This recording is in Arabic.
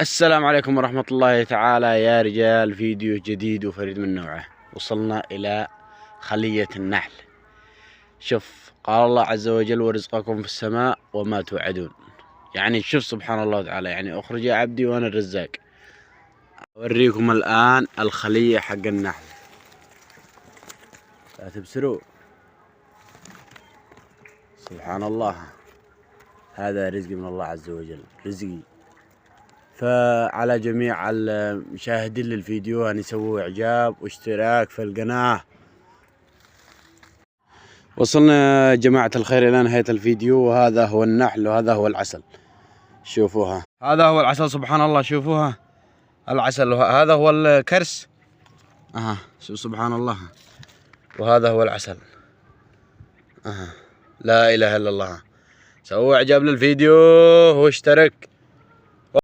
السلام عليكم ورحمة الله تعالى يا رجال. فيديو جديد وفريد من نوعه. وصلنا إلى خلية النحل. شوف، قال الله عز وجل: ورزقكم في السماء وما توعدون. يعني شوف سبحان الله تعالى، يعني اخرج يا عبدي وانا الرزاق. اوريكم الآن الخلية حق النحل. لا تبصروا، سبحان الله، هذا رزق من الله عز وجل، رزقي. فعلى جميع المشاهدين للفيديو أن يسووا إعجاب واشتراك في القناة. وصلنا يا جماعة الخير إلى نهاية الفيديو، وهذا هو النحل وهذا هو العسل. شوفوها، هذا هو العسل، سبحان الله. شوفوها العسل، هذا هو الكرس. شوف سبحان الله، وهذا هو العسل. لا إله إلا الله. سووا إعجاب للفيديو واشترك.